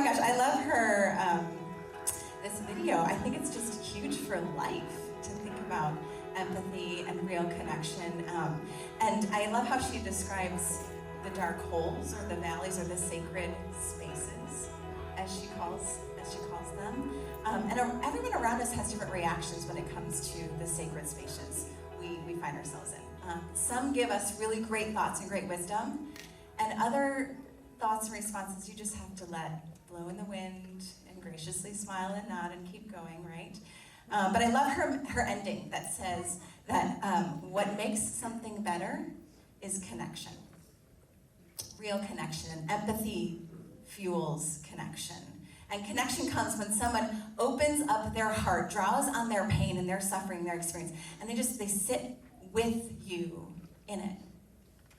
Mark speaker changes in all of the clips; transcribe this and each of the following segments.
Speaker 1: gosh, I love her, this video. I think it's just huge for life to think about empathy and real connection. And I love how she describes the dark holes or the valleys or the sacred spaces, as she calls them. And everyone around us has different reactions when it comes to the sacred spaces we find ourselves in. Some give us really great thoughts and great wisdom, and other thoughts and responses you just have to let blow in the wind and graciously smile and nod and keep going, right? But I love her ending that says that what makes something better is connection. Real connection, and empathy fuels connection. And connection comes when someone opens up their heart, draws on their pain and their suffering, their experience, and they sit with you in it,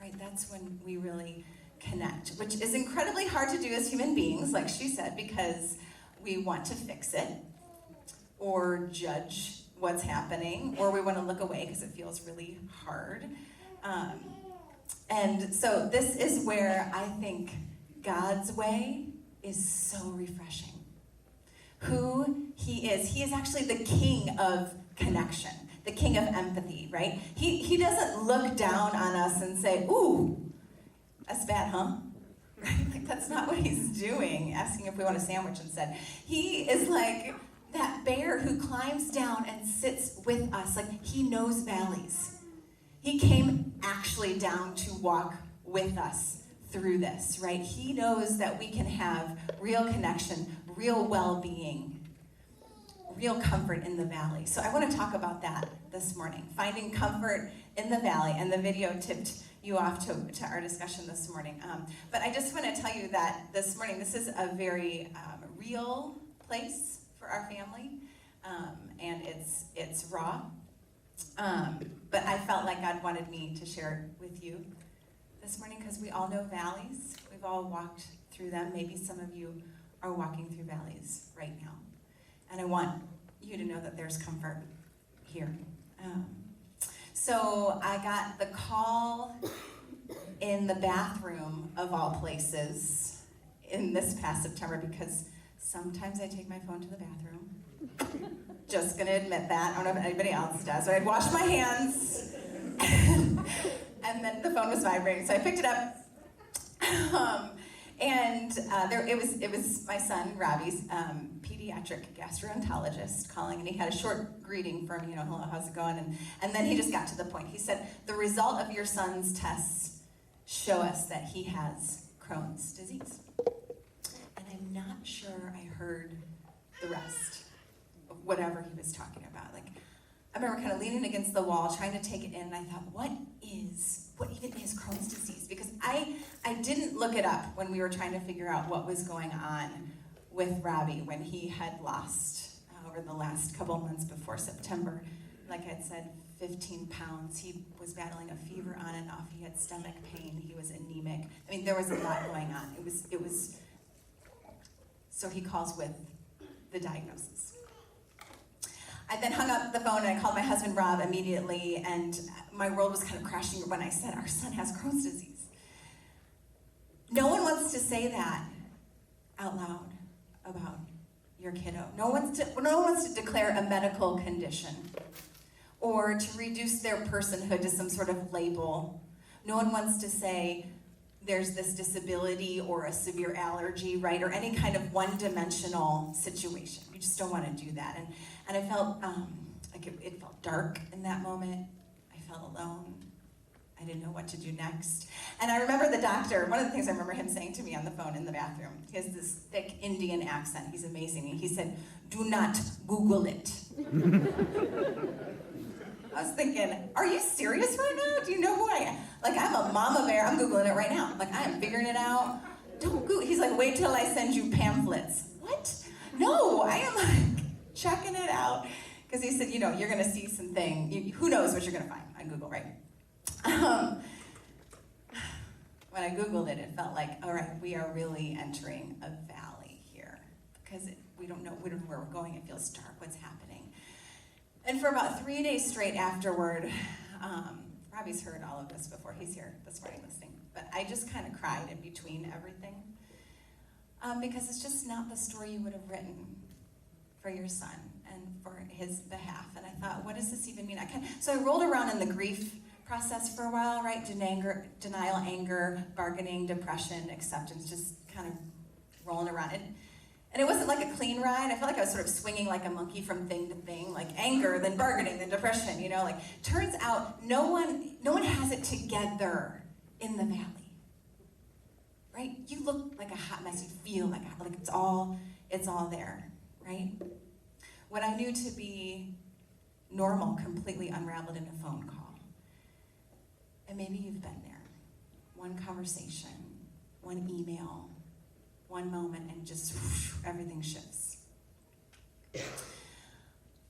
Speaker 1: right? That's when we really connect, which is incredibly hard to do as human beings, like she said, because we want to fix it or judge what's happening, or we want to look away because it feels really hard. And so this is where I think God's way is so refreshing. Who he is actually the king of connection, the king of empathy, right? He doesn't look down on us and say, ooh, that's bad, huh? Right? Like, that's not what he's doing, asking if we want a sandwich instead. He is like that bear who climbs down and sits with us. Like, he knows valleys. He came actually down to walk with us through this, right? He knows that we can have real connection, real well-being, real comfort in the valley. So I want to talk about that this morning, finding comfort in the valley, and the video tipped you off to our discussion this morning. But I just want to tell you that this morning, this is a very real place for our family, and it's raw. But I felt like God wanted me to share it with you this morning because we all know valleys. We've all walked through them. Maybe some of you are walking through valleys right now. And I want you to know that there's comfort here. So I got the call in the bathroom of all places in this past September, because sometimes I take my phone to the bathroom. Just gonna admit that. I don't know if anybody else does. So I'd wash my hands, and then the phone was vibrating, so I picked it up. It was my son Robbie's pediatric gastroenterologist calling, and he had a short greeting for me. Hello, how's it going? And then he just got to the point. He said, the result of your son's tests show us that he has Crohn's disease. And I'm not sure I heard the rest of whatever he was talking about. Like, I remember kind of leaning against the wall, trying to take it in, and I thought, what even is Crohn's disease? Because I didn't look it up when we were trying to figure out what was going on with Robbie when he had lost, over the last couple of months before September, like I had said, 15 pounds. He was battling a fever on and off. He had stomach pain. He was anemic. I mean, there was a lot going on. It was, so he calls with the diagnosis. I then hung up the phone and I called my husband Rob immediately, and my world was kind of crashing when I said, our son has Crohn's disease. No one wants to say that out loud about your kiddo. No one wants to declare a medical condition or to reduce their personhood to some sort of label. No one wants to say there's this disability or a severe allergy, right? Or any kind of one-dimensional situation. You just don't want to do that. And I felt like it felt dark in that moment. I felt alone. I didn't know what to do next. And I remember the doctor, one of the things I remember him saying to me on the phone in the bathroom, he has this thick Indian accent. He's amazing. And he said, do not Google it. I was thinking, are you serious right now? Do you know who I am? Like, I'm a mama bear. I'm Googling it right now. Like, I am figuring it out. Don't Google. He's like, wait till I send you pamphlets. What? No, I am like checking it out. Because he said, you're going to see something. Who knows what you're going to find on Google, right? When I Googled it, it felt like, all right, we are really entering a valley here. Because we don't know where we're going. It feels dark. What's happening? And for about 3 days straight afterward, Robbie's heard all of this before. He's here this morning listening. But I just kind of cried in between everything. because it's just not the story you would have written for your son and for his behalf. And I thought, what does this even mean? So I rolled around in the grief process for a while, right? Denial, anger, bargaining, depression, acceptance, just kind of rolling around it. And it wasn't like a clean ride. I felt like I was sort of swinging like a monkey from thing to thing, like anger, then bargaining, then depression, like turns out no one has it together in the valley. Right? You look like a hot mess, you feel like it's all there, right? What I knew to be normal completely unraveled in a phone call. And maybe you've been there. One conversation, one email, one moment, and just whoosh, everything shifts.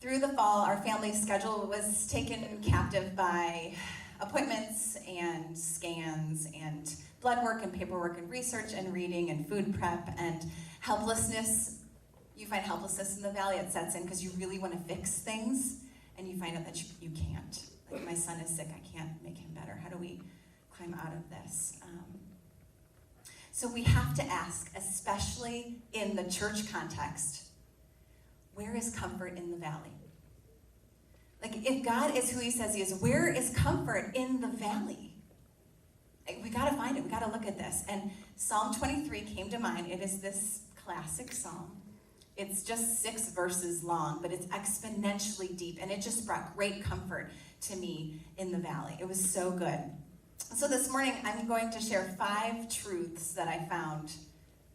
Speaker 1: Through the fall, our family's schedule was taken captive by appointments and scans and blood work and paperwork and research and reading and food prep and helplessness. You find helplessness in the valley. It sets in because you really want to fix things, and you find out that you can't. Like, my son is sick. I can't make him better. How do we climb out of this? So we have to ask, especially in the church context, where is comfort in the valley? Like, if God is who he says he is, where is comfort in the valley? We got to find it. We got to look at this. And Psalm 23 came to mind. It is this classic psalm. It's just 6 verses long, but it's exponentially deep, and it just brought great comfort to me in the valley. It was so good. So this morning, I'm going to share 5 truths that I found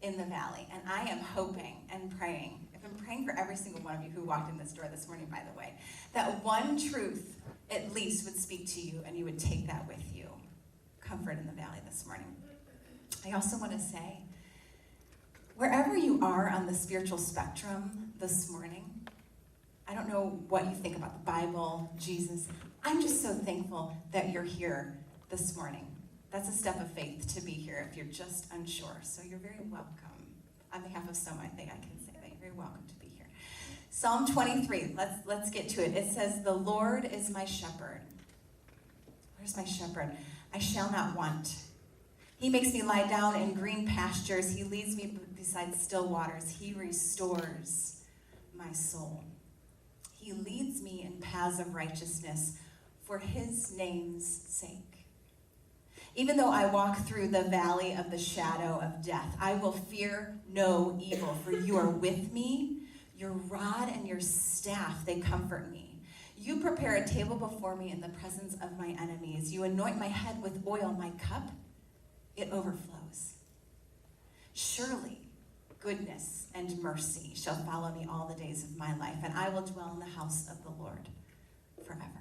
Speaker 1: in the valley, and I am hoping and praying, I've been praying for every single one of you who walked in this door this morning, by the way, that one truth at least would speak to you, and you would take that with you. Comfort in the valley this morning. I also want to say, wherever you are on the spiritual spectrum this morning, I don't know what you think about the Bible, Jesus. I'm just so thankful that you're here this morning. That's a step of faith to be here if you're just unsure. So you're very welcome. On behalf of Soma, I think I can say that you're very welcome to be here. Psalm 23, let's get to it. It says, "The Lord is my shepherd." Where's my shepherd? "I shall not want. He makes me lie down in green pastures. He leads me beside still waters. He restores my soul. He leads me in paths of righteousness for his name's sake. Even though I walk through the valley of the shadow of death, I will fear no evil, for you are with me. Your rod and your staff, they comfort me. You prepare a table before me in the presence of my enemies. You anoint my head with oil, my cup, it overflows. Surely goodness and mercy shall follow me all the days of my life, and I will dwell in the house of the Lord forever."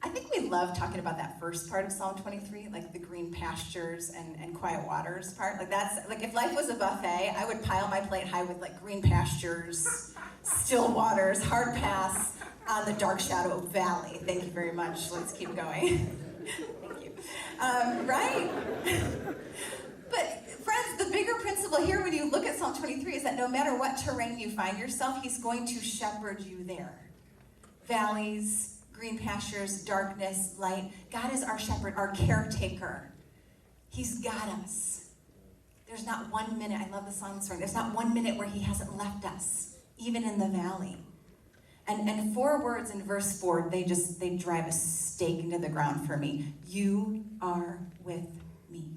Speaker 1: I think we love talking about that first part of Psalm 23, like the green pastures and quiet waters part. Like, that's like, if life was a buffet, I would pile my plate high with like green pastures, still waters, hard pass on the dark shadow valley. Thank you very much. Let's keep going. Thank you. Right? But friends, the bigger principle here when you look at Psalm 23 is that no matter what terrain you find yourself, he's going to shepherd you there. Valleys, green pastures, darkness, light. God is our shepherd, our caretaker. He's got us. There's not one minute, I love the song this morning, there's not one minute where he hasn't left us, even in the valley. And 4 words in verse 4, they drive a stake into the ground for me. You are with me.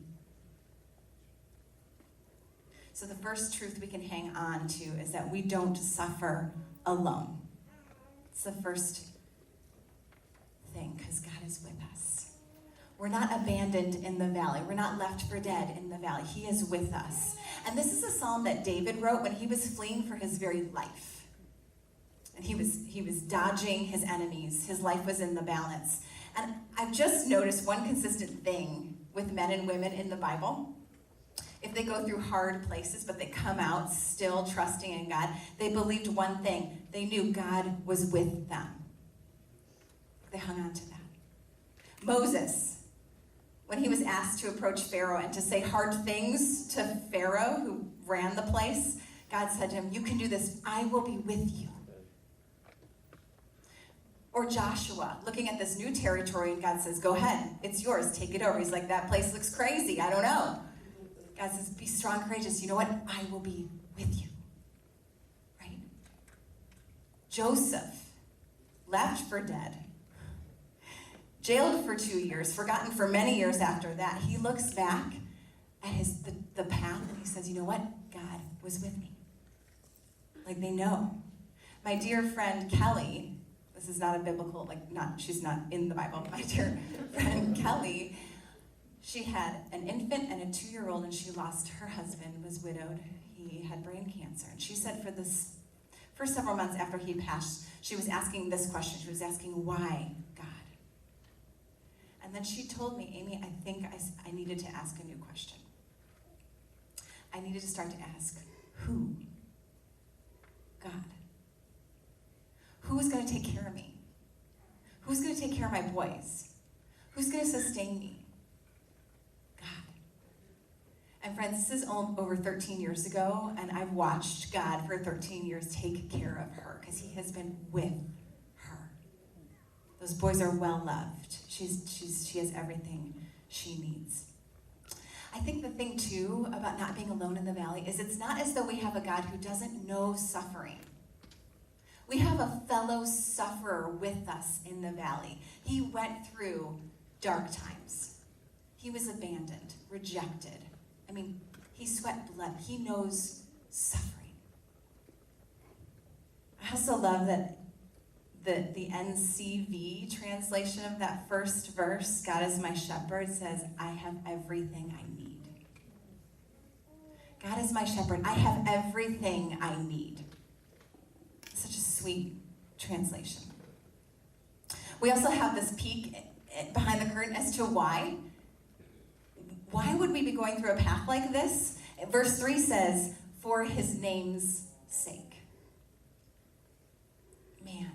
Speaker 1: So the first truth we can hang on to is that we don't suffer alone. It's the first thing, because God is with us. We're not abandoned in the valley. We're not left for dead in the valley. He is with us. And this is a psalm that David wrote when he was fleeing for his very life. And he was dodging his enemies. His life was in the balance. And I've just noticed one consistent thing with men and women in the Bible. If they go through hard places, but they come out still trusting in God, they believed one thing. They knew God was with them. They hung on to that. Moses, when he was asked to approach Pharaoh and to say hard things to Pharaoh, who ran the place, God said to him, "You can do this. I will be with you." Or Joshua, looking at this new territory, and God says, "Go ahead. It's yours. Take it over." He's like, "That place looks crazy. I don't know." God says, be strong, courageous. You know what? I will be with you. Right? Joseph, left for dead, jailed for 2 years, forgotten for many years after that. He looks back at the path and he says, you know what? God was with me. Like, they know. My dear friend Kelly, this is not a biblical, she's not in the Bible. My dear friend Kelly, she had an infant and a 2-year-old, and she lost her husband, was widowed. He had brain cancer. And she said for several months after he passed, she was asking this question. She was asking, why, God? And then she told me, Amy, I think I needed to ask a new question. I needed to start to ask, who? God. Who is going to take care of me? Who's going to take care of my boys? Who's going to sustain me? God. And friends, this is over 13 years ago, and I've watched God for 13 years take care of her because he has been with her. Those boys are well loved. She has everything she needs. I think the thing, too, about not being alone in the valley is it's not as though we have a God who doesn't know suffering. We have a fellow sufferer with us in the valley. He went through dark times. He was abandoned, rejected. I mean, he sweat blood. He knows suffering. I also love that the NCV translation of that first verse, God is my shepherd, says, I have everything I need. God is my shepherd. I have everything I need. Such a sweet translation. We also have this peek behind the curtain as to why. Why would we be going through a path like this? Verse 3 says, for his name's sake. Man,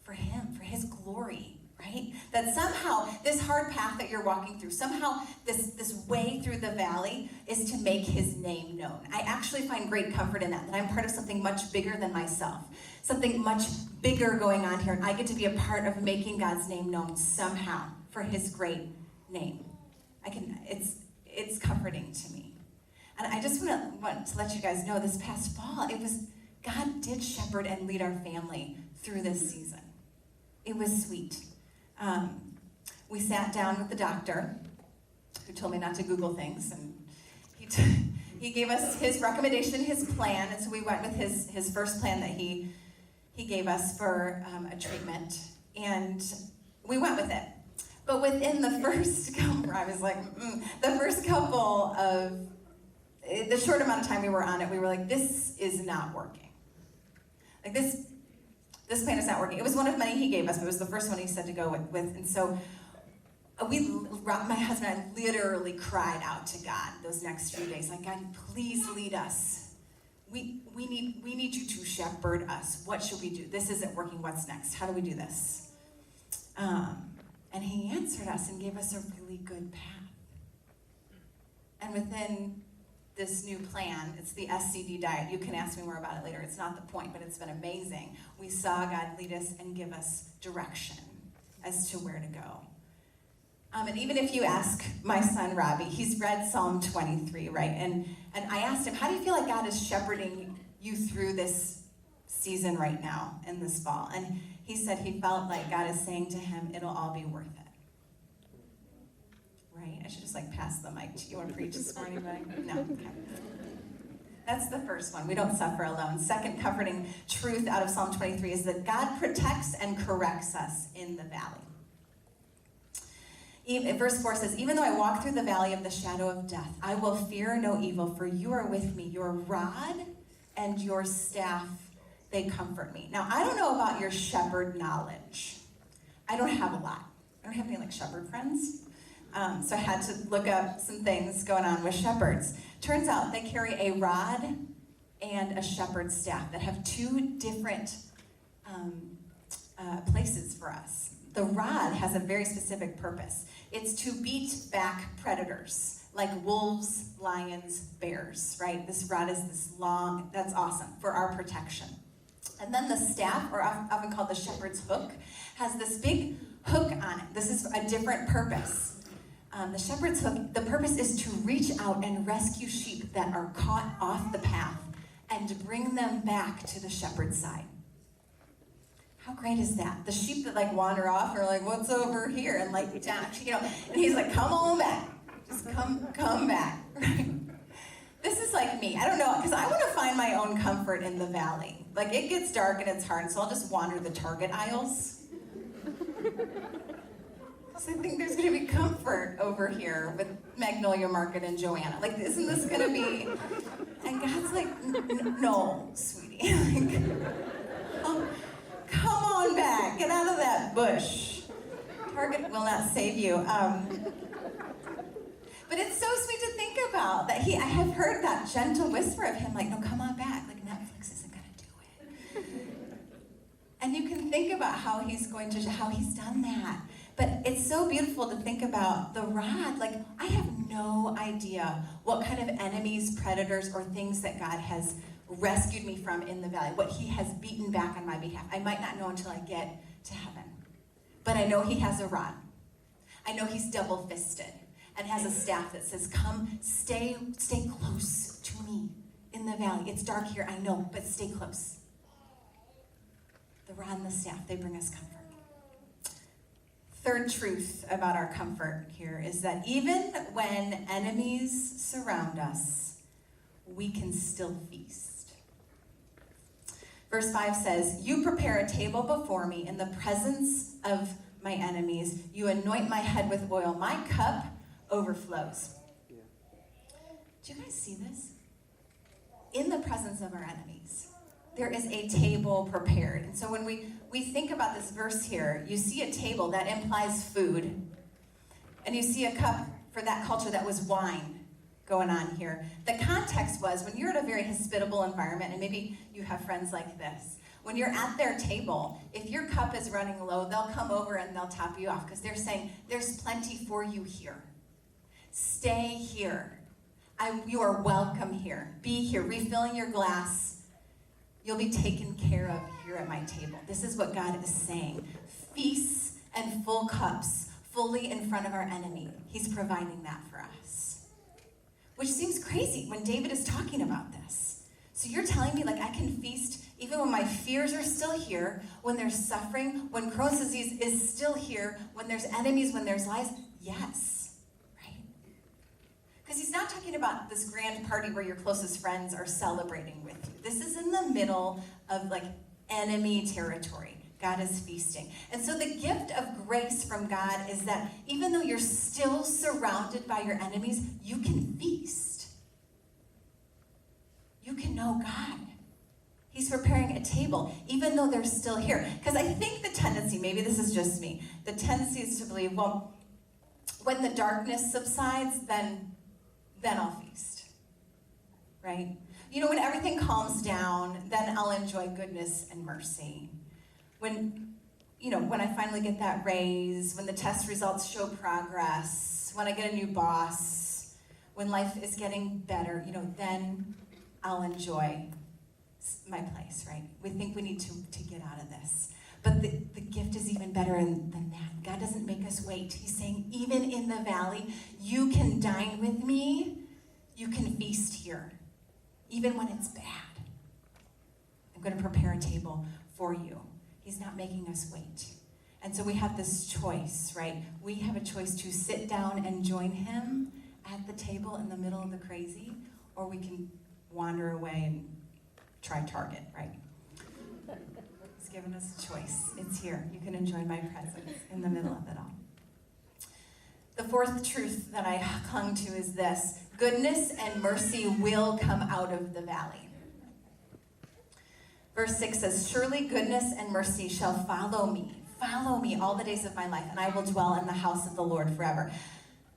Speaker 1: for him, for his glory, right? That somehow this hard path that you're walking through, somehow this way through the valley is to make his name known. I actually find great comfort in that I'm part of something much bigger than myself, something much bigger going on here, and I get to be a part of making God's name known somehow for his great name. It's comforting to me. And I just want to let you guys know this past fall, God did shepherd and lead our family through this season. It was sweet. We sat down with the doctor, who told me not to Google things, and he gave us his recommendation, his plan, and so we went with his first plan that he gave us for a treatment, and we went with it. But within the first couple, I was like, the first couple of, the short amount of time we were on it, we were like, this is not working. Like this plan is not working. It was one of many he gave us, but it was the first one he said to go with. And so my husband and I literally cried out to God those next few days, like, God, please lead us. We need you to shepherd us. What should we do? This isn't working. What's next? How do we do this? And he answered us and gave us a really good path. And within this new plan, it's the SCD diet. You can ask me more about it later. It's not the point, but it's been amazing. We saw God lead us and give us direction as to where to go. And even if you ask my son, Robbie, he's read Psalm 23, right? And I asked him, how do you feel like God is shepherding you through this season right now in this fall? And he said he felt like God is saying to him, it'll all be worth it. Right? I should just pass the mic to you. You want to preach this morning, buddy? No? Okay. That's the first one. We don't suffer alone. Second comforting truth out of Psalm 23 is that God protects and corrects us in the valley. Verse 4 says, even though I walk through the valley of the shadow of death, I will fear no evil, for you are with me. Your rod and your staff, they comfort me. Now, I don't know about your shepherd knowledge. I don't have a lot. I don't have any shepherd friends. So I had to look up some things going on with shepherds. Turns out they carry a rod and a shepherd's staff that have two different places for us. The rod has a very specific purpose. It's to beat back predators, like wolves, lions, bears, right? This rod is this long, that's awesome, for our protection. And then the staff, or often called the shepherd's hook, has this big hook on it. This is a different purpose. the shepherd's hook, the purpose is to reach out and rescue sheep that are caught off the path and to bring them back to the shepherd's side. How great is that? The sheep that like wander off are like, what's over here? And like, and he's like, come on back. Just come back, right? This is like me. I don't know, because I want to find my own comfort in the valley. Like, it gets dark and it's hard, so I'll just wander the Target aisles. Because I think there's going to be comfort over here with Magnolia Market and Joanna. Like, isn't this going to be... And God's like, no, sweetie. Like, oh, come on back. Get out of that bush. Target will not save you. But it's so sweet to think about that I have heard that gentle whisper of him, like, no, come on back. Like, Netflix isn't going to do it. And you can think about how he's done that. But it's so beautiful to think about the rod. Like, I have no idea what kind of enemies, predators, or things that God has rescued me from in the valley, what he has beaten back on my behalf. I might not know until I get to heaven. But I know he has a rod. I know he's double-fisted and has a staff that says, come, stay close to me in the valley. It's dark here, I know, but stay close. The rod and the staff, they bring us comfort. Third truth about our comfort here is that even when enemies surround us, we can still feast. Verse 5 says, you prepare a table before me in the presence of my enemies. You anoint my head with oil. My cup overflows. Yeah. Do you guys see this? In the presence of our enemies, there is a table prepared. And so when we think about this verse here, you see a table that implies food. And you see a cup for that culture that was wine going on here. The context was when you're at a very hospitable environment, and maybe you have friends like this, when you're at their table, if your cup is running low, they'll come over and they'll top you off because they're saying, there's plenty for you here. Stay here. You are welcome here. Be here. Refilling your glass. You'll be taken care of here at my table. This is what God is saying. Feasts and full cups, fully in front of our enemy. He's providing that for us. Which seems crazy when David is talking about this. So you're telling me, like, I can feast even when my fears are still here, when there's suffering, when Crohn's disease is still here, when there's enemies, when there's lies? Yes, right? Because he's not talking about this grand party where your closest friends are celebrating with you. This is in the middle of, like, enemy territory. God is feasting. And so the gift of grace from God is that even though you're still surrounded by your enemies, you can feast. You can know God. He's preparing a table, even though they're still here. Because I think the tendency, maybe this is just me, the tendency is to believe, well, when the darkness subsides, then I'll feast. Right? You know, when everything calms down, then I'll enjoy goodness and mercy. When I finally get that raise, when the test results show progress, when I get a new boss, when life is getting better, then I'll enjoy my place, right? We think we need to get out of this. But the gift is even better than that. God doesn't make us wait. He's saying, even in the valley, you can dine with me. You can feast here, even when it's bad. I'm going to prepare a table for you. He's not making us wait. And so we have this choice, right? We have a choice to sit down and join him at the table in the middle of the crazy, or we can wander away and try Target, right? He's given us a choice. It's here. You can enjoy my presence in the middle of it all. The fourth truth that I clung to is this: goodness and mercy will come out of the valley. Verse 6 says, surely goodness and mercy shall follow me all the days of my life, and I will dwell in the house of the Lord forever.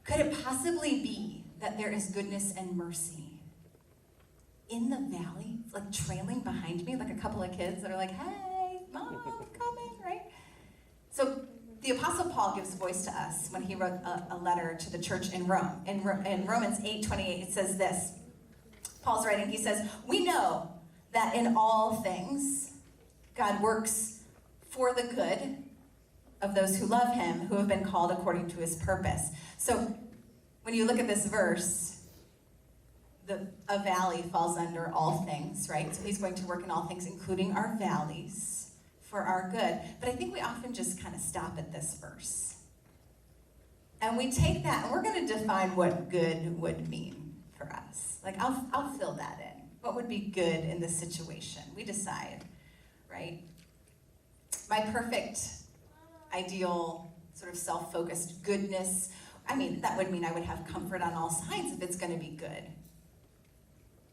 Speaker 1: Could it possibly be that there is goodness and mercy in the valley, like trailing behind me, like a couple of kids that are like, hey, Mom, coming, right? So the Apostle Paul gives voice to us when he wrote a letter to the church in Rome. In Romans 8:28, it says this. Paul's writing, he says, we know that in all things, God works for the good of those who love him, who have been called according to his purpose. So when you look at this verse, a valley falls under all things, right? So he's going to work in all things, including our valleys, for our good. But I think we often just kind of stop at this verse. And we take that, and we're going to define what good would mean for us. Like, I'll fill that in. What would be good in this situation? We decide, right? My perfect, ideal, sort of self-focused goodness, I mean, that would mean I would have comfort on all sides if it's going to be good.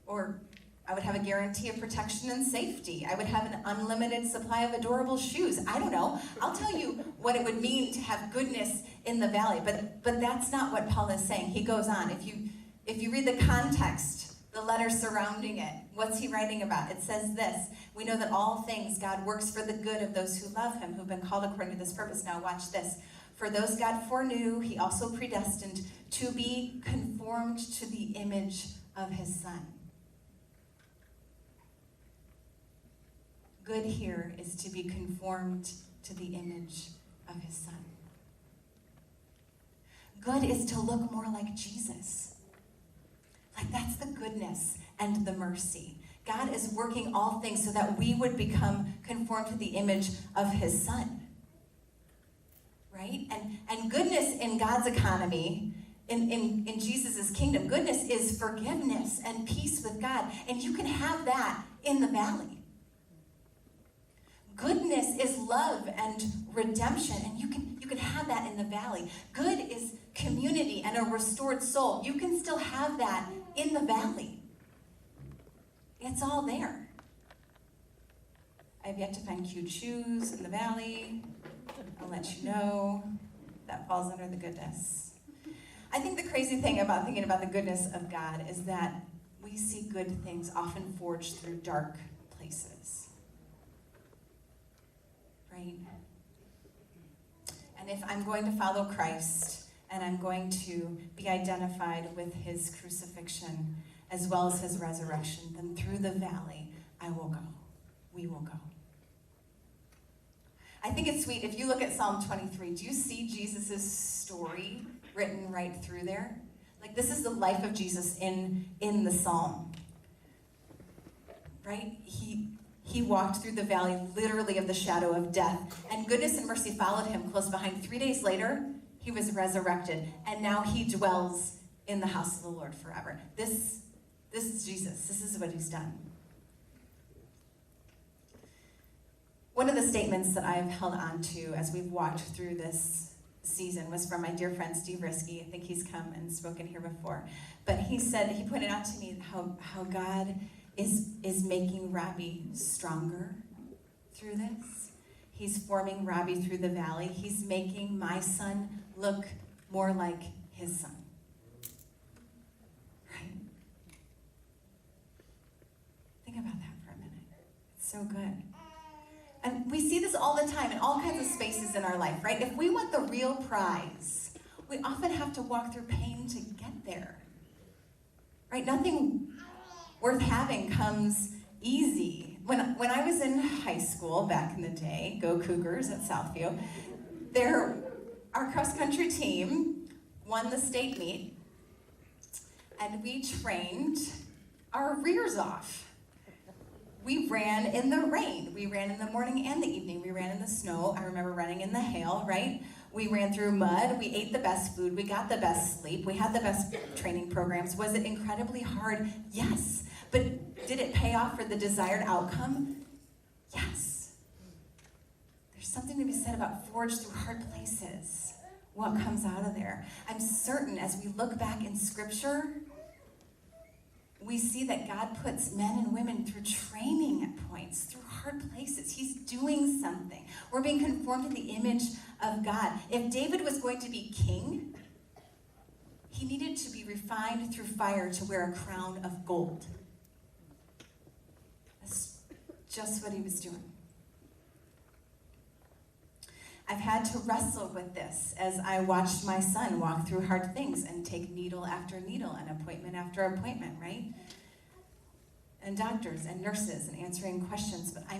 Speaker 1: Or I would have a guarantee of protection and safety. I would have an unlimited supply of adorable shoes. I don't know. I'll tell you what it would mean to have goodness in the valley. But that's not what Paul is saying. He goes on. If you read the context, the letter surrounding it, what's he writing about? It says this: we know that all things God works for the good of those who love him, who've been called according to this purpose. Now watch this. For those God foreknew, he also predestined to be conformed to the image of his Son. Good here is to be conformed to the image of his Son. Good is to look more like Jesus. Like, that's the goodness and the mercy. God is working all things so that we would become conformed to the image of his Son. Right? And goodness in God's economy, in Jesus' kingdom, goodness is forgiveness and peace with God. And you can have that in the valley. Goodness is love and redemption, and you can have that in the valley. Good is community and a restored soul. You can still have that in the valley. It's all there. I've yet to find cute shoes in the valley. I'll let you know. That falls under the goodness. I think the crazy thing about thinking about the goodness of God is that we see good things often forged through dark places. Right? And if I'm going to follow Christ, and I'm going to be identified with his crucifixion as well as his resurrection, then through the valley I will go. We will go. I think it's sweet. If you look at Psalm 23, do you see Jesus' story written right through there? Like, this is the life of Jesus in the psalm. Right? He walked through the valley, literally, of the shadow of death. And goodness and mercy followed him close behind. 3 days later, he was resurrected. And now he dwells in the house of the Lord forever. This is Jesus. This is what he's done. One of the statements that I've held on to as we've walked through this season was from my dear friend Steve Risky. I think he's come and spoken here before. But he pointed out to me how God is making Robbie stronger through this. He's forming Robbie through the valley. He's making my son look more like his son. Right? Think about that for a minute. It's so good. And we see this all the time in all kinds of spaces in our life, right? If we want the real prize, we often have to walk through pain to get there. Right? Nothing worth having comes easy. When I was in high school back in the day, go Cougars at Southview, our cross-country team won the state meet, and we trained our rears off. We ran in the rain. We ran in the morning and the evening. We ran in the snow. I remember running in the hail, right? We ran through mud. We ate the best food. We got the best sleep. We had the best training programs. Was it incredibly hard? Yes. But did it pay off for the desired outcome? Yes. There's something to be said about forged through hard places. What comes out of there? I'm certain as we look back in Scripture, we see that God puts men and women through training at points, through hard places. He's doing something. We're being conformed to the image of God. If David was going to be king, he needed to be refined through fire to wear a crown of gold. That's just what he was doing. I've had to wrestle with this as I watched my son walk through hard things and take needle after needle and appointment after appointment, right? And doctors and nurses and answering questions. But I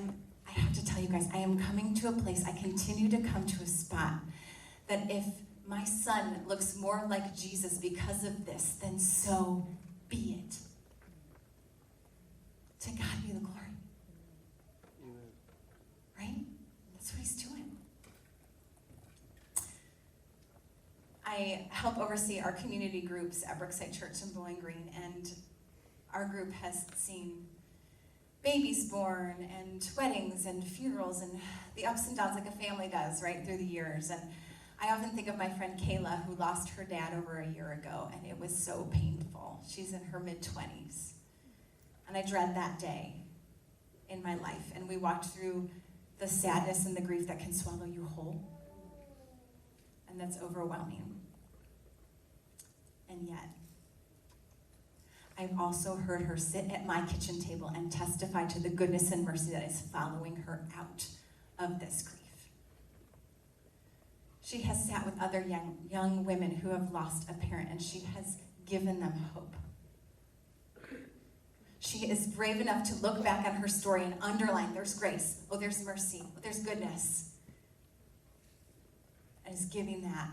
Speaker 1: have to tell you guys, I am coming to a place, I continue to come to a spot that if my son looks more like Jesus because of this, then so be it. To God be the glory.
Speaker 2: Amen.
Speaker 1: Right? That's what he's doing. I help oversee our community groups at Brookside Church in Bowling Green, and our group has seen babies born and weddings and funerals and the ups and downs like a family does, right, through the years. And I often think of my friend Kayla, who lost her dad over a year ago, and it was so painful. She's in her mid-20s. And I dread that day in my life. And we walked through the sadness and the grief that can swallow you whole. And that's overwhelming. And yet, I've also heard her sit at my kitchen table and testify to the goodness and mercy that is following her out of this grief. She has sat with other young women who have lost a parent, and she has given them hope. She is brave enough to look back on her story and underline, there's grace, oh, there's mercy, oh, there's goodness, and is giving that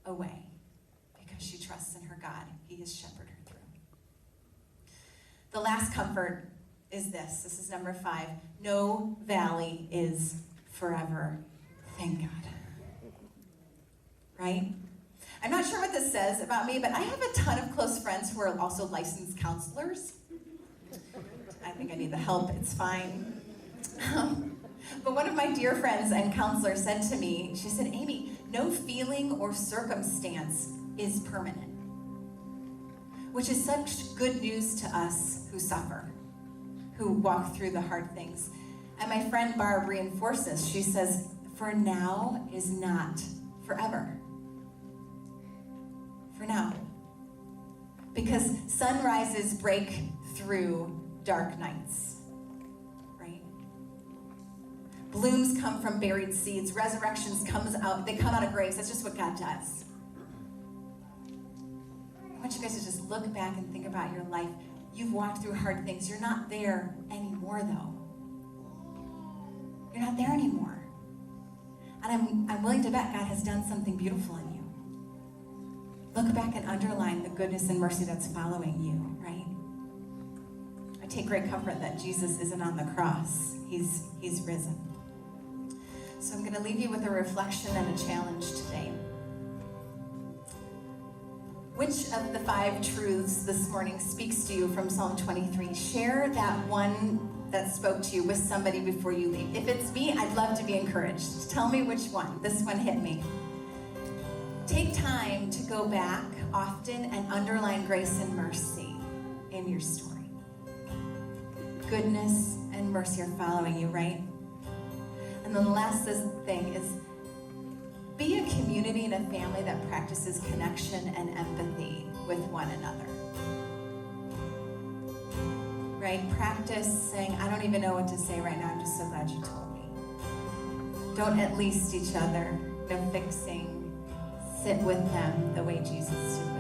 Speaker 1: away because she trusts in her God. He has shepherded her through. The last comfort is this. This is number 5. No valley is forever. Thank God. Right? I'm not sure what this says about me, but I have a ton of close friends who are also licensed counselors. I think I need the help. It's fine. But one of my dear friends and counselors said to me, she said, Amy, no feeling or circumstance is permanent. Which is such good news to us who suffer, who walk through the hard things. And my friend Barb reinforces, she says, for now is not forever. For now. Because sunrises break through dark nights, right? Blooms come from buried seeds. Resurrections they come out of graves. That's just what God does. I want you guys to just look back and think about your life. You've walked through hard things. You're not there anymore, though. You're not there anymore. And I'm willing to bet God has done something beautiful in you. Look back and underline the goodness and mercy that's following you, right? I take great comfort that Jesus isn't on the cross. He's risen. So I'm going to leave you with a reflection and a challenge today. Which of the 5 truths this morning speaks to you from Psalm 23? Share that one that spoke to you with somebody before you leave. If it's me, I'd love to be encouraged. Tell me which one. This one hit me. Take time to go back often and underline grace and mercy in your story. Goodness and mercy are following you, right? And then the last thing is, be a community and a family that practices connection and empathy with one another. Right? Practice saying, I don't even know what to say right now. I'm just so glad you told me. Don't at least each other. No fixing. Sit with them the way Jesus did with